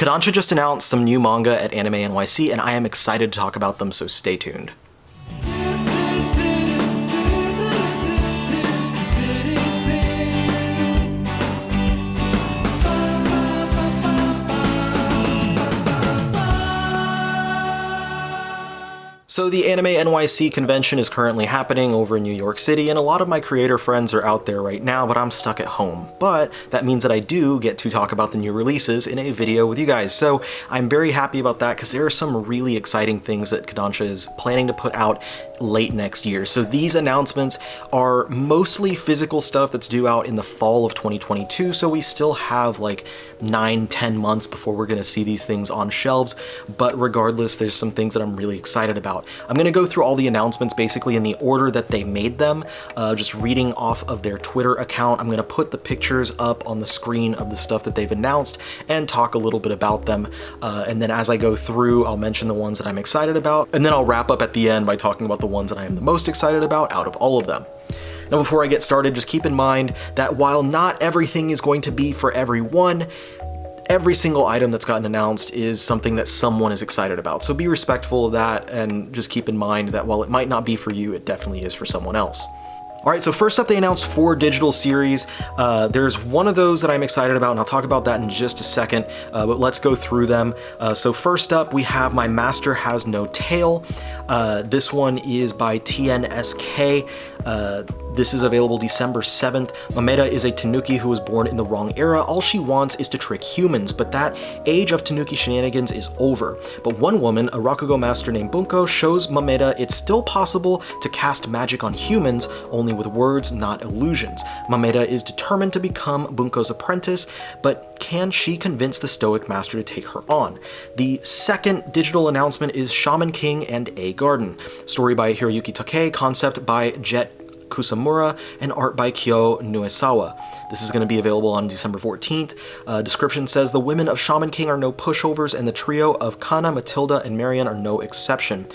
Kodansha just announced some new manga at Anime NYC, and I am excited to talk about them, so stay tuned. So the Anime NYC convention is currently happening over in New York City, and a lot of my creator friends are out there right now, but I'm stuck at home. But that means that I do get to talk about the new releases in a video with you guys. So I'm very happy about that because there are some really exciting things that Kodansha is planning to put out late next year. So these announcements are mostly physical stuff that's due out in the fall of 2022, so we still have like 9-10 months before we're gonna see these things on shelves. But regardless, there's some things that I'm really excited about. I'm gonna go through all the announcements basically in the order that they made them, just reading off of their Twitter account. I'm gonna put the pictures up on the screen of the stuff that they've announced and talk a little bit about them. And then as I go through, I'll mention the ones that I'm excited about, and then I'll wrap up at the end by talking about the ones that I am the most excited about out of all of them. Now, before I get started, just keep in mind that while not everything is going to be for everyone, every single item that's gotten announced is something that someone is excited about. So be respectful of that, and just keep in mind that while it might not be for you, it definitely is for someone else. All right, so first up, they announced 4 digital series. There's one of those that I'm excited about, and I'll talk about that in just a second, but let's go through them. So first up, we have My Master Has No Tail. This one is by TNSK. This is available December 7th. Mameda is a tanuki who was born in the wrong era. All she wants is to trick humans, but that age of tanuki shenanigans is over. But one woman, a Rakugo master named Bunko, shows Mameda it's still possible to cast magic on humans, only with words, not illusions. Mameda is determined to become Bunko's apprentice, but can she convince the stoic master to take her on? The second digital announcement is Shaman King and A Garden. Story by Hiroyuki Takei, concept by Jet Kusamura, and art by Kyo Nuesawa. This is going to be available on December 14th. Description says, the women of Shaman King are no pushovers, and the trio of Kana, Matilda, and Marian are no exception.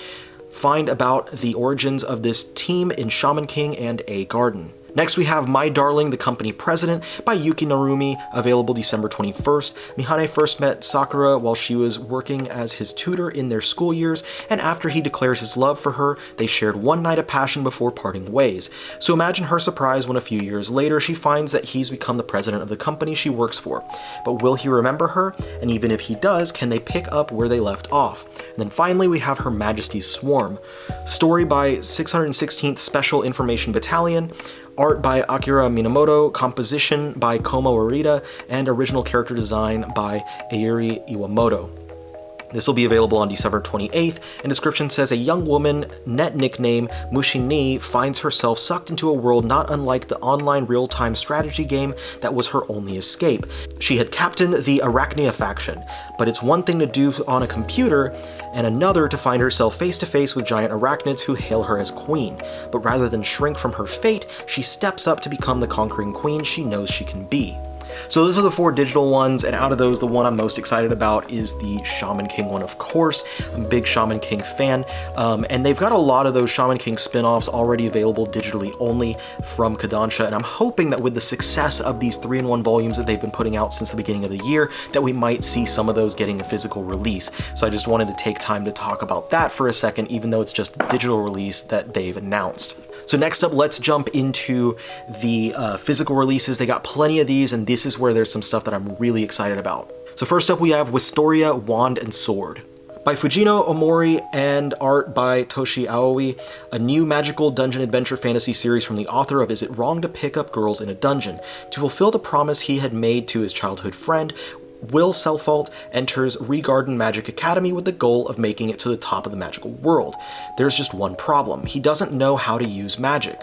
Find about the origins of this team in Shaman King and A Garden. Next, we have My Darling, the Company President by Yuki Narumi, available December 21st. Mihane first met Sakura while she was working as his tutor in their school years, and after he declares his love for her, they shared one night of passion before parting ways. So imagine her surprise when a few years later she finds that he's become the president of the company she works for. But will he remember her? And even if he does, can they pick up where they left off? And then finally, we have Her Majesty's Swarm. Story by 616th Special Information Battalion. Art by Akira Minamoto, composition by Komo Arita, and original character design by Ayuri Iwamoto. This will be available on December 28th, and description says a young woman, net nickname Mushini, finds herself sucked into a world not unlike the online real-time strategy game that was her only escape. She had captained the Arachnia faction, but it's one thing to do on a computer, and another to find herself face-to-face with giant arachnids who hail her as queen. But rather than shrink from her fate, she steps up to become the conquering queen she knows she can be. So those are the 4 digital ones, and out of those, the one I'm most excited about is the Shaman King one, of course. I'm a big Shaman King fan, and they've got a lot of those Shaman King spin-offs already available digitally only from Kodansha, and I'm hoping that with the success of these 3-in-1 volumes that they've been putting out since the beginning of the year, that we might see some of those getting a physical release. So I just wanted to take time to talk about that for a second, even though it's just a digital release that they've announced. So next up, let's jump into the physical releases. They got plenty of these, and this is where there's some stuff that I'm really excited about. So first up, we have Wistoria, Wand and Sword. By Fujino Omori and art by Toshi Aoi, a new magical dungeon adventure fantasy series from the author of Is It Wrong to Pick Up Girls in a Dungeon? To fulfill the promise he had made to his childhood friend, Will Selfault enters Regarden Magic Academy with the goal of making it to the top of the magical world. There's just one problem. He doesn't know how to use magic.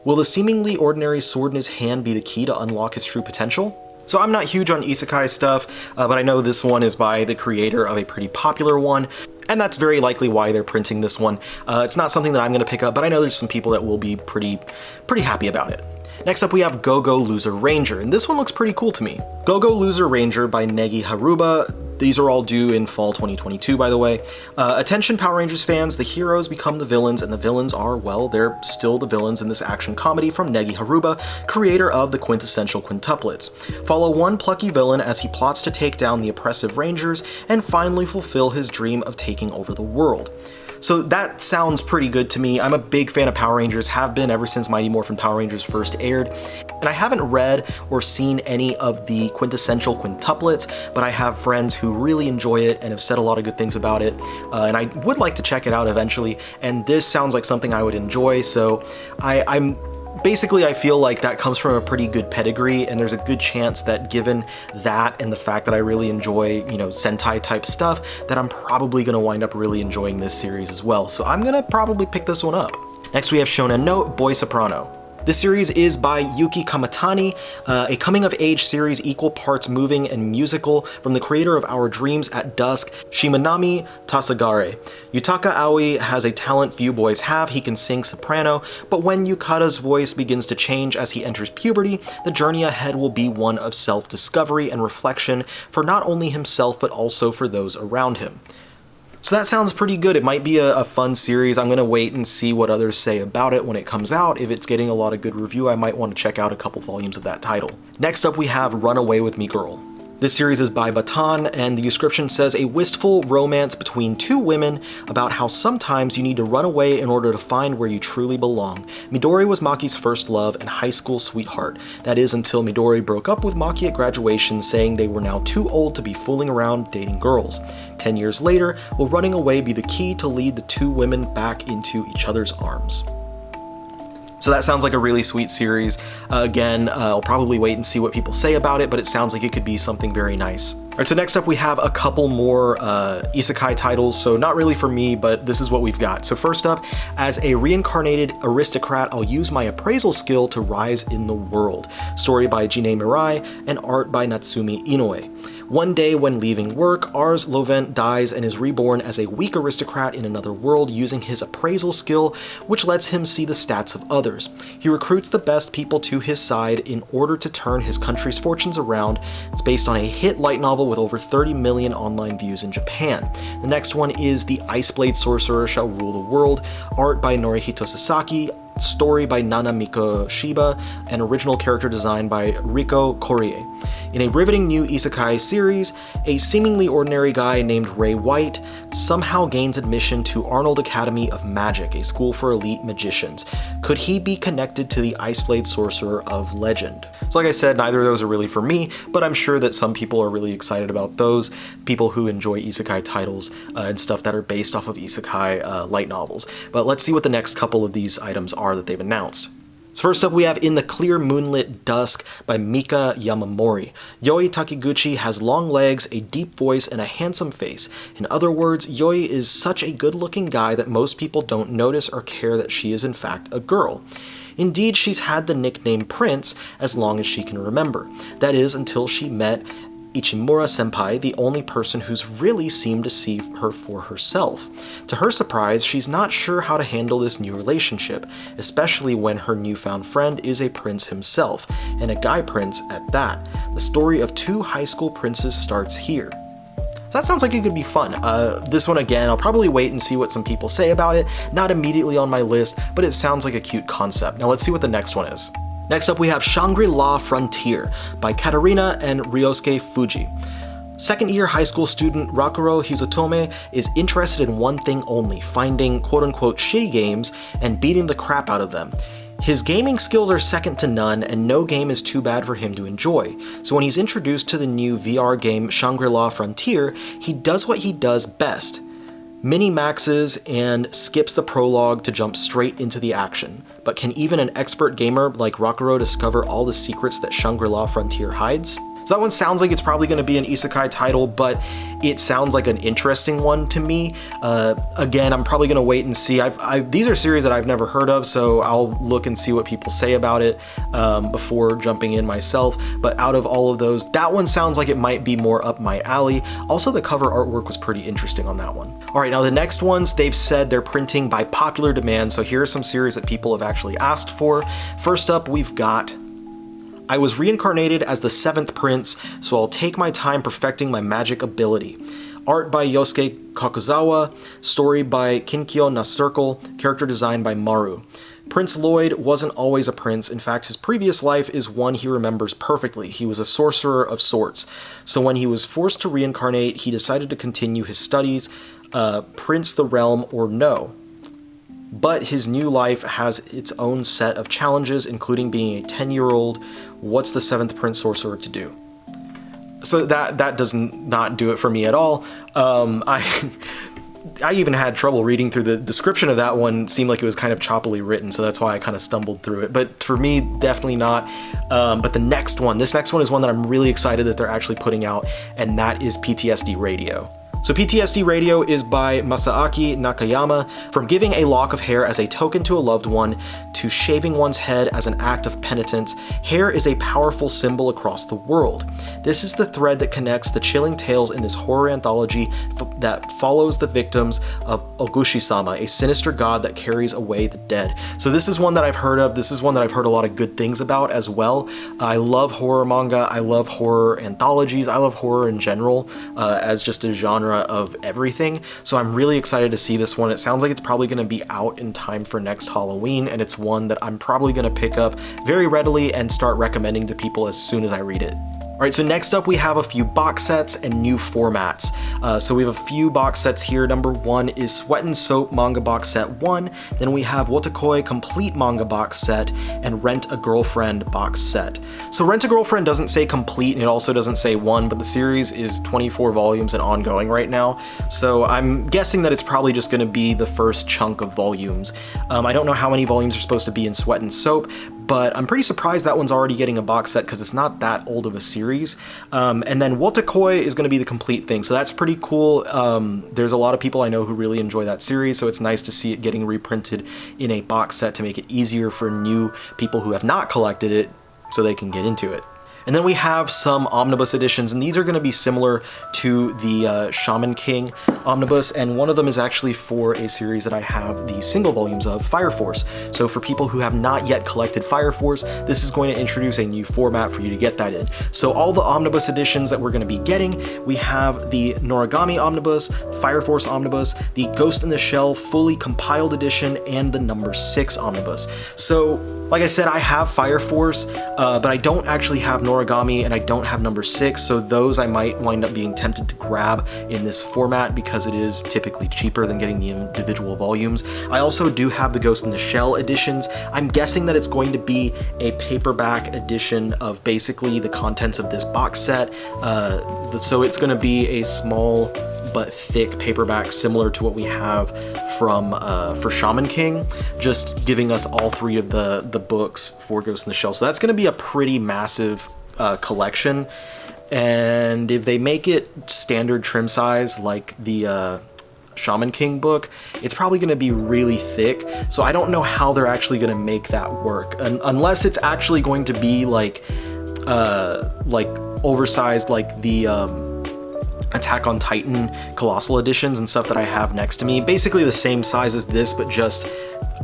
Will the seemingly ordinary sword in his hand be the key to unlock his true potential? So I'm not huge on isekai stuff, but I know this one is by the creator of a pretty popular one, and that's very likely why they're printing this one. It's not something that I'm going to pick up, but I know there's some people that will be pretty happy about it. Next up, we have Go-Go Loser Ranger, and this one looks pretty cool to me. Go-Go Loser Ranger by Negi Haruba. These are all due in fall 2022, by the way. Attention Power Rangers fans, the heroes become the villains, and the villains are, well, they're still the villains in this action comedy from Negi Haruba, creator of the quintessential quintuplets. Follow one plucky villain as he plots to take down the oppressive Rangers and finally fulfill his dream of taking over the world. So that sounds pretty good to me. I'm a big fan of Power Rangers, have been ever since Mighty Morphin Power Rangers first aired, and I haven't read or seen any of the quintessential quintuplets, but I have friends who really enjoy it and have said a lot of good things about it, and I would like to check it out eventually, and this sounds like something I would enjoy, so Basically, I feel like that comes from a pretty good pedigree, and there's a good chance that given that and the fact that I really enjoy, Sentai type stuff, that I'm probably going to wind up really enjoying this series as well. So I'm going to probably pick this one up. Next we have Shonen Note, Boy Soprano. This series is by Yuki Kamatani, a coming-of-age series equal parts moving and musical from the creator of Our Dreams at Dusk, Shimanami Tasagare. Yutaka Aoi has a talent few boys have. He can sing soprano, but when Yukata's voice begins to change as he enters puberty, the journey ahead will be one of self-discovery and reflection for not only himself but also for those around him. So that sounds pretty good. It might be a fun series. I'm gonna wait and see what others say about it when it comes out. If it's getting a lot of good review, I might want to check out a couple volumes of that title. Next up we have Run Away With Me Girl. This series is by Batan, and the description says a wistful romance between two women about how sometimes you need to run away in order to find where you truly belong. Midori was Maki's first love and high school sweetheart. That is until Midori broke up with Maki at graduation, saying they were now too old to be fooling around dating girls. 10 years later, will running away be the key to lead the two women back into each other's arms? So that sounds like a really sweet series. Again, I'll probably wait and see what people say about it, but it sounds like it could be something very nice. All right, so next up we have a couple more isekai titles, so not really for me, but this is what we've got. So first up, as a reincarnated aristocrat, I'll use my appraisal skill to rise in the world. Story by Jine Mirai and art by Natsumi Inoue. One day when leaving work, Ars Lovent dies and is reborn as a weak aristocrat in another world using his appraisal skill, which lets him see the stats of others. He recruits the best people to his side in order to turn his country's fortunes around. It's based on a hit light novel with over 30 million online views in Japan. The next one is The Iceblade Sorcerer Shall Rule the World, art by Norihito Sasaki, story by Nana Mikoshiba, and original character design by Riko Korie. In a riveting new isekai series, a seemingly ordinary guy named Ray White somehow gains admission to Arnold Academy of Magic, a school for elite magicians. Could he be connected to the Iceblade Sorcerer of legend? So like I said, neither of those are really for me, but I'm sure that some people are really excited about those, people who enjoy isekai titles and stuff that are based off of isekai light novels. But let's see what the next couple of these items are that they've announced. So first up we have In the Clear Moonlit Dusk by Mika Yamamori. Yoi Takiguchi has long legs, a deep voice, and a handsome face. In other words, Yoi is such a good-looking guy that most people don't notice or care that she is in fact a girl. Indeed, she's had the nickname Prince as long as she can remember. That is, until she met Ichimura Senpai, the only person who's really seemed to see her for herself. To her surprise, she's not sure how to handle this new relationship, especially when her newfound friend is a prince himself, and a guy prince at that. The story of two high school princes starts here. So that sounds like it could be fun. This one again, I'll probably wait and see what some people say about it. Not immediately on my list, but it sounds like a cute concept. Now let's see what the next one is. Next up we have Shangri-La Frontier by Katarina and Ryosuke Fuji. Second-year high school student Rakuro Hizutome is interested in one thing only, finding quote-unquote shitty games and beating the crap out of them. His gaming skills are second to none, and no game is too bad for him to enjoy. So when he's introduced to the new VR game Shangri-La Frontier, he does what he does best. Mini-maxes and skips the prologue to jump straight into the action. But can even an expert gamer like Rakuro discover all the secrets that Shangri-La Frontier hides? So that one sounds like it's probably going to be an isekai title, but it sounds like an interesting one to me. Again, I'm probably going to wait and see. These are series that I've never heard of, so I'll look and see what people say about it before jumping in myself. But out of all of those, that one sounds like it might be more up my alley. Also, the cover artwork was pretty interesting on that one. All right, now the next ones, they've said they're printing by popular demand, so here are some series that people have actually asked for. First up, we've got I was reincarnated as the 7th prince, so I'll take my time perfecting my magic ability. Art by Yosuke Kakuzawa, story by Kinkyo Nascircle, character design by Maru. Prince Lloyd wasn't always a prince. In fact, his previous life is one he remembers perfectly. He was a sorcerer of sorts. So when he was forced to reincarnate, he decided to continue his studies, prince the realm or no. But his new life has its own set of challenges, including being a 10-year-old. What's the 7th prince sorcerer to do? So that does not do it for me at all. I even had trouble reading through the description of that one. It seemed like it was kind of choppily written, so that's why I kind of stumbled through it. But for me, definitely not. But this next one is one that I'm really excited that they're actually putting out, and that is PTSD Radio. So PTSD Radio is by Masaaki Nakayama. From giving a lock of hair as a token to a loved one to shaving one's head as an act of penitence, hair is a powerful symbol across the world. This is the thread that connects the chilling tales in this horror anthology that follows the victims of Ogushi-sama, a sinister god that carries away the dead. So this is one that I've heard of. This is one that I've heard a lot of good things about as well. I love horror manga. I love horror anthologies. I love horror in general as just a genre of everything, so I'm really excited to see this one. It sounds like it's probably going to be out in time for next Halloween, and it's one that I'm probably going to pick up very readily and start recommending to people as soon as I read it. Alright, so next up we have a few box sets and new formats. So we have a few box sets here. Number 1 is Sweat and Soap Manga Box Set 1, then we have Wotakoi Complete Manga Box Set, and Rent a Girlfriend Box Set. So Rent a Girlfriend doesn't say complete, and it also doesn't say 1, but the series is 24 volumes and ongoing right now, so I'm guessing that it's probably just going to be the first chunk of volumes. I don't know how many volumes are supposed to be in Sweat and Soap, but I'm pretty surprised that one's already getting a box set because it's not that old of a series. And then Wotakoi is going to be the complete thing, so that's pretty cool. There's a lot of people I know who really enjoy that series, so it's nice to see it getting reprinted in a box set to make it easier for new people who have not collected it so they can get into it. And then we have some Omnibus editions, and these are going to be similar to the Shaman King Omnibus, and one of them is actually for a series that I have the single volumes of, Fire Force. So for people who have not yet collected Fire Force, this is going to introduce a new format for you to get that in. So all the Omnibus editions that we're going to be getting, we have the Noragami Omnibus, Fire Force Omnibus, the Ghost in the Shell fully compiled edition, and the number 6 Omnibus. So like I said, I have Fire Force, but I don't actually have Noragami and I don't have number 6, so those I might wind up being tempted to grab in this format because it is typically cheaper than getting the individual volumes. I also do have the Ghost in the Shell editions. I'm guessing that it's going to be a paperback edition of basically the contents of this box set, so it's going to be a small but thick paperback similar to what we have from for Shaman King, just giving us all 3 of the books for Ghost in the Shell. So that's going to be a pretty massive collection, and if they make it standard trim size like the Shaman King book, it's probably going to be really thick, so I don't know how they're actually going to make that work, unless it's actually going to be like oversized like the Attack on Titan Colossal editions and stuff that I have next to me. Basically the same size as this, but just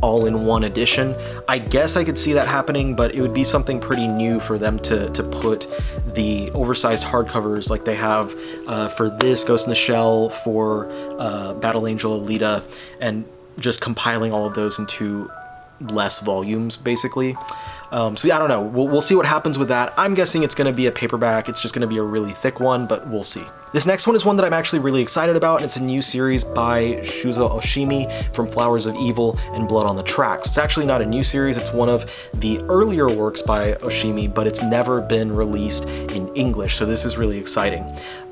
all in one edition. I guess I could see that happening, but it would be something pretty new for them to put the oversized hardcovers like they have for this Ghost in the Shell, for Battle Angel Alita, and just compiling all of those into less volumes, basically. So yeah, I don't know. We'll see what happens with that. I'm guessing it's going to be a paperback. It's just going to be a really thick one, but we'll see. This next one is one that I'm actually really excited about, and it's a new series by Shuzo Oshimi from Flowers of Evil and Blood on the Tracks. It's actually not a new series, it's one of the earlier works by Oshimi, but it's never been released in English, so this is really exciting.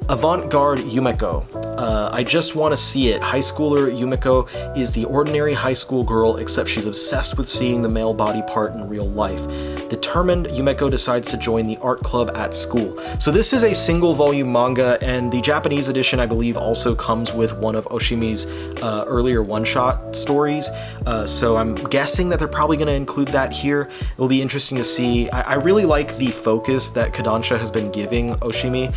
Avant-Garde Yumeko. I just want to see it. High schooler Yumeko is the ordinary high school girl, except she's obsessed with seeing the male body part in real life. Determined, Yumeko decides to join the art club at school. So this is a single volume manga, and the Japanese edition, I believe, also comes with one of Oshimi's earlier one-shot stories. So I'm guessing that they're probably going to include that here. It'll be interesting to see. I really like the focus that Kodansha has been giving Oshimi.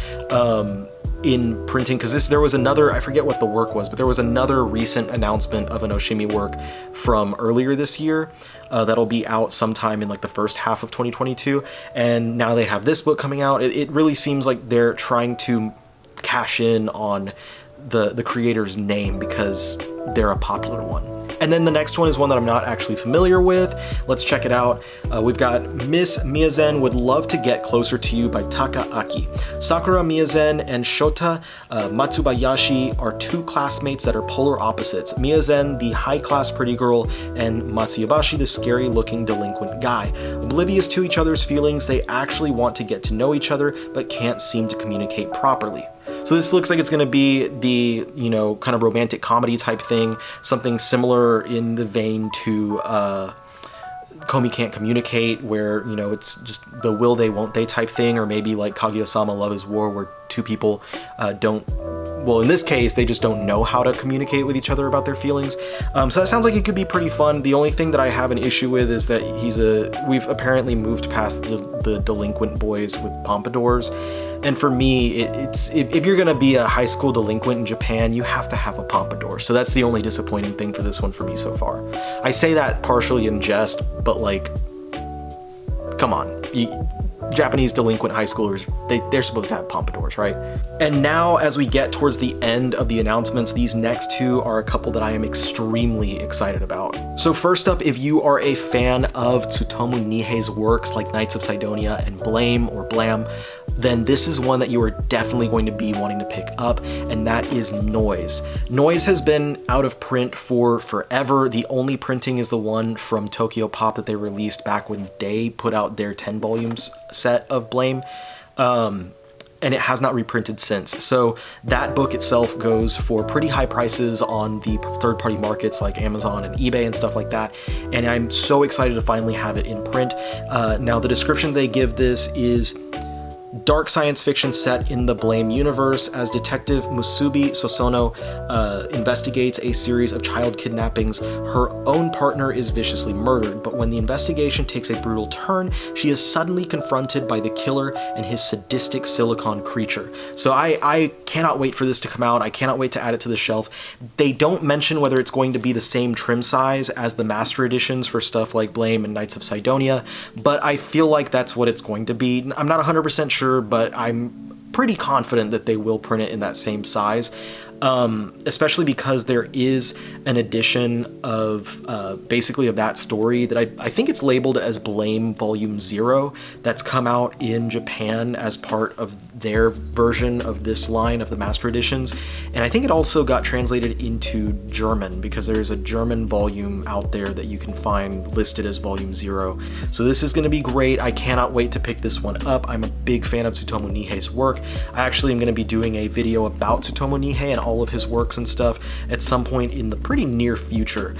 in printing, because there was another, I forget what the work was, but there was another recent announcement of an Oshimi work from earlier this year that'll be out sometime in like the first half of 2022, and now they have this book coming out. It really seems like they're trying to cash in on the creator's name because they're a popular one. And then the next one is one that I'm not actually familiar with. Let's check it out. We've got Miss Miyazan Would Love to Get Closer to You by Taka Aki. Sakura Miyazan and Shota Matsubayashi are two classmates that are polar opposites. Miyazan, the high-class pretty girl, and Matsubayashi, the scary-looking delinquent guy. Oblivious to each other's feelings, they actually want to get to know each other, but can't seem to communicate properly. So this looks like it's going to be the, kind of romantic comedy type thing, something similar in the vein to Komi Can't Communicate, where, it's just the will they, won't they type thing, or maybe like Kaguya-sama Love is War, where two people in this case, they just don't know how to communicate with each other about their feelings. So that sounds like it could be pretty fun. The only thing that I have an issue with is that we've apparently moved past the delinquent boys with pompadours. And for me, if you're gonna be a high school delinquent in Japan, you have to have a pompadour. So that's the only disappointing thing for this one for me so far. I say that partially in jest, but like, come on. Japanese delinquent high schoolers, they're supposed to have pompadours, right? And now, as we get towards the end of the announcements, these next two are a couple that I am extremely excited about. So first up, if you are a fan of Tsutomu Nihei's works like Knights of Sidonia and Blame or Blam, then this is one that you are definitely going to be wanting to pick up, and that is Noise. Noise has been out of print for forever. The only printing is the one from Tokyo Pop that they released back when they put out their 10 volumes set of Blame, and it has not reprinted since. So that book itself goes for pretty high prices on the third-party markets like Amazon and eBay and stuff like that, and I'm so excited to finally have it in print. Now the description they give this is dark science fiction set in the Blame universe as Detective Musubi Sosono investigates a series of child kidnappings. Her own partner is viciously murdered, but when the investigation takes a brutal turn, she is suddenly confronted by the killer and his sadistic silicon creature. So I cannot wait for this to come out. I cannot wait to add it to the shelf. They don't mention whether it's going to be the same trim size as the master editions for stuff like Blame and Knights of Sidonia, but I feel like that's what it's going to be. I'm not 100% sure, but I'm pretty confident that they will print it in that same size, especially because there is an edition of basically of that story that I think it's labeled as Blame Volume 0 that's come out in Japan as part of their version of this line of the master editions, and I think it also got translated into German because there's a German volume out there that you can find listed as Volume 0. So this is going to be great. I cannot wait to pick this one up. I'm a big fan of Tsutomu Nihei's work. I actually am going to be doing a video about Tsutomu Nihei and all of his works and stuff at some point in the pretty near future.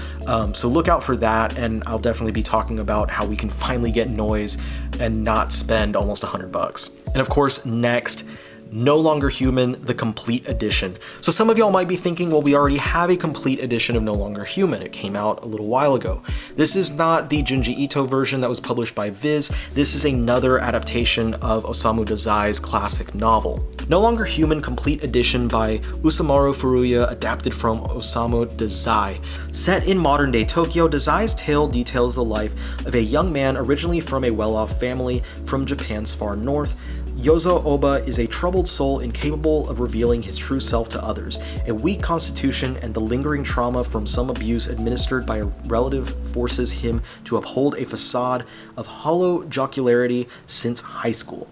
So look out for that, and I'll definitely be talking about how we can finally get Noise and not spend almost $100. And of course, next, No Longer Human, the complete edition. So some of y'all might be thinking, well, we already have a complete edition of No Longer Human. It came out a little while ago. This is not the Junji Ito version that was published by Viz. This is another adaptation of Osamu Dazai's classic novel. No Longer Human complete edition by Usamaru Furuya, adapted from Osamu Dazai. Set in modern-day Tokyo, Dazai's tale details the life of a young man originally from a well-off family from Japan's far north. Yozo Oba is a troubled soul incapable of revealing his true self to others. A weak constitution and the lingering trauma from some abuse administered by a relative forces him to uphold a facade of hollow jocularity since high school.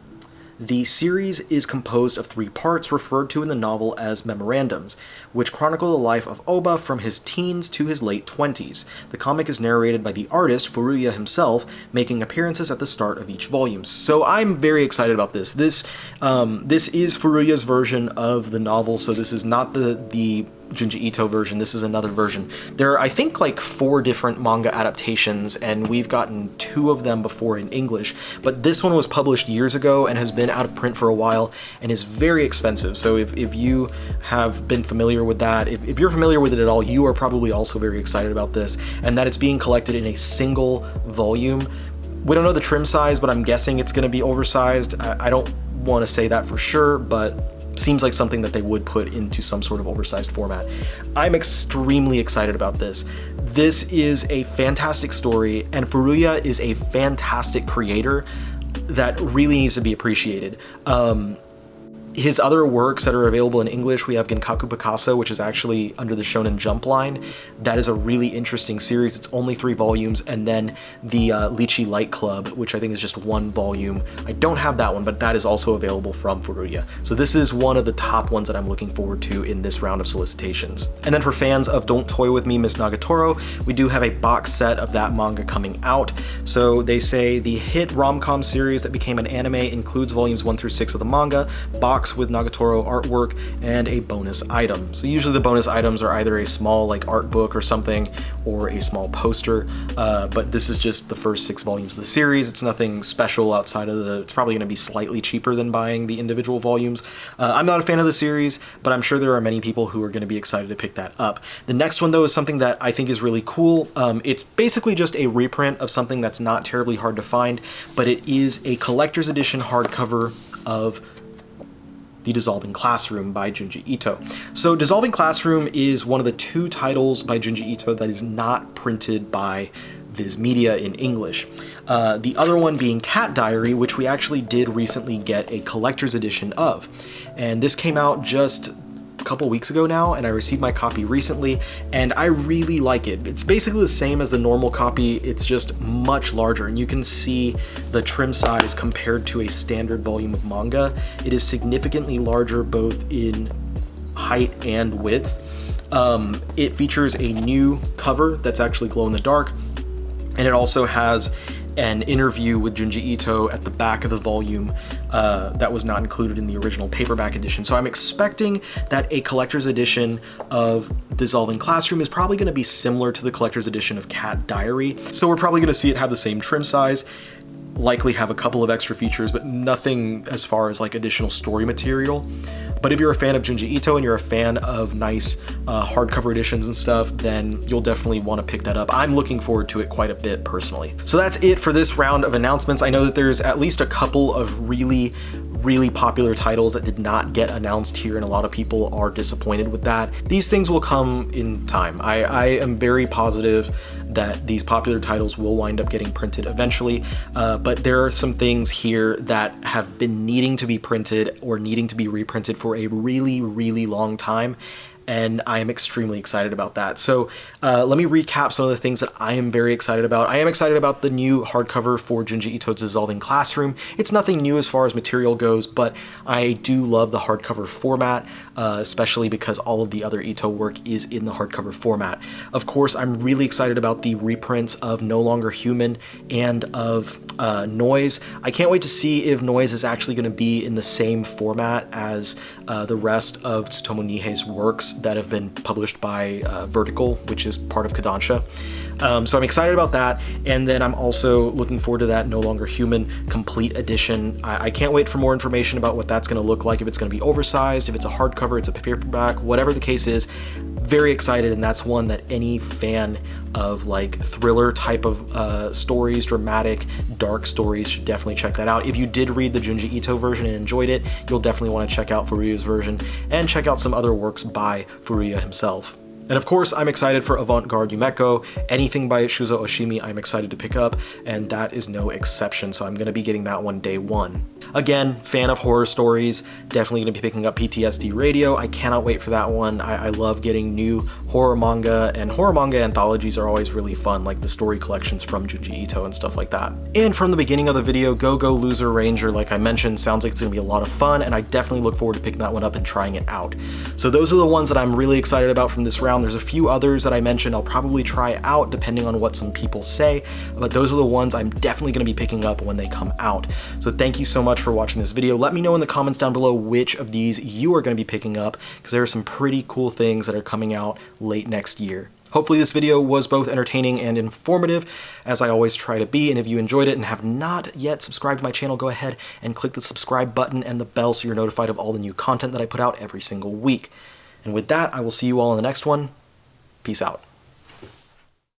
The series is composed of 3 parts referred to in the novel as memorandums, which chronicle the life of Oba from his teens to his late 20s. The comic is narrated by the artist, Furuya himself, making appearances at the start of each volume. So I'm very excited about this. This is Furuya's version of the novel, so this is not the Junji Ito version. This is another version. There are, I think, like 4 different manga adaptations, and we've gotten 2 of them before in English, but this one was published years ago and has been out of print for a while and is very expensive. So if you have been familiar with that, if you're familiar with it at all, you are probably also very excited about this, and that it's being collected in a single volume. We don't know the trim size, but I'm guessing it's going to be oversized. I don't want to say that for sure, but seems like something that they would put into some sort of oversized format. I'm extremely excited about this. This is a fantastic story, and Furuya is a fantastic creator that really needs to be appreciated. His other works that are available in English, we have Genkaku Picasso, which is actually under the Shonen Jump line. That is a really interesting series. It's only 3 volumes, and then the Lychee Light Club, which I think is just 1 volume. I don't have that one, but that is also available from Furuya. So this is one of the top ones that I'm looking forward to in this round of solicitations. And then for fans of Don't Toy With Me, Miss Nagatoro, we do have a box set of that manga coming out. So they say the hit rom-com series that became an anime includes volumes 1 through 6 of the manga, box with Nagatoro artwork, and a bonus item. So usually the bonus items are either a small like art book or something, or a small poster, but this is just the first 6 volumes of the series. It's nothing special outside of it's probably going to be slightly cheaper than buying the individual volumes. I'm not a fan of the series, but I'm sure there are many people who are going to be excited to pick that up. The next one though is something that I think is really cool. It's basically just a reprint of something that's not terribly hard to find, but it is a collector's edition hardcover of The Dissolving Classroom by Junji Ito. So Dissolving Classroom is one of the 2 titles by Junji Ito that is not printed by Viz Media in English. The other one being Cat Diary, which we actually did recently get a collector's edition of. And this came out just a couple weeks ago now, and I received my copy recently, and I really like it. It's basically the same as the normal copy, it's just much larger, and you can see the trim size compared to a standard volume of manga. It is significantly larger both in height and width. It features a new cover that's actually glow in the dark, and it also has an interview with Junji Ito at the back of the volume that was not included in the original paperback edition. So I'm expecting that a collector's edition of Dissolving Classroom is probably going to be similar to the collector's edition of Cat Diary. So we're probably going to see it have the same trim size, likely have a couple of extra features, but nothing as far as like additional story material. But if you're a fan of Junji Ito and you're a fan of nice hardcover editions and stuff, then you'll definitely want to pick that up. I'm looking forward to it quite a bit personally. So that's it for this round of announcements. I know that there's at least a couple of really popular titles that did not get announced here, and a lot of people are disappointed with that. These things will come in time. I am very positive that these popular titles will wind up getting printed eventually, but there are some things here that have been needing to be printed or needing to be reprinted for a really long time, and I am extremely excited about that. So let me recap some of the things that I am very excited about. I am excited about the new hardcover for Junji Ito's Dissolving Classroom. It's nothing new as far as material goes, but I do love the hardcover format, especially because all of the other Ito work is in the hardcover format. Of course, I'm really excited about the reprints of No Longer Human and of Noise. I can't wait to see if Noise is actually going to be in the same format as the rest of Tsutomu Nihei's works that have been published by Vertical, which is part of Kodansha. So I'm excited about that, and then I'm also looking forward to that No Longer Human complete edition. I can't wait for more information about what that's going to look like, if it's going to be oversized, if it's a hardcover, it's a paperback, whatever the case is. Very excited, and that's one that any fan of like thriller type of stories, dramatic, dark stories, should definitely check that out. If you did read the Junji Ito version and enjoyed it, you'll definitely want to check out Furuya's version and check out some other works by Furuya himself. And of course, I'm excited for Avant-Garde Yumeko. Anything by Shuzo Oshimi, I'm excited to pick up, and that is no exception, so I'm going to be getting that one day 1. Again, fan of horror stories, definitely going to be picking up PTSD Radio. I cannot wait for that one. I love getting new horror manga, and horror manga anthologies are always really fun, like the story collections from Junji Ito and stuff like that. And from the beginning of the video, Go Go Loser Ranger, like I mentioned, sounds like it's going to be a lot of fun, and I definitely look forward to picking that one up and trying it out. So those are the ones that I'm really excited about from this round. There's a few others that I mentioned I'll probably try out depending on what some people say, but those are the ones I'm definitely going to be picking up when they come out. So thank you so much for watching this video. Let me know in the comments down below which of these you are going to be picking up, because there are some pretty cool things that are coming out late next year. Hopefully this video was both entertaining and informative, as I always try to be, and if you enjoyed it and have not yet subscribed to my channel, go ahead and click the subscribe button and the bell so you're notified of all the new content that I put out every single week. And with that, I will see you all in the next one. Peace out.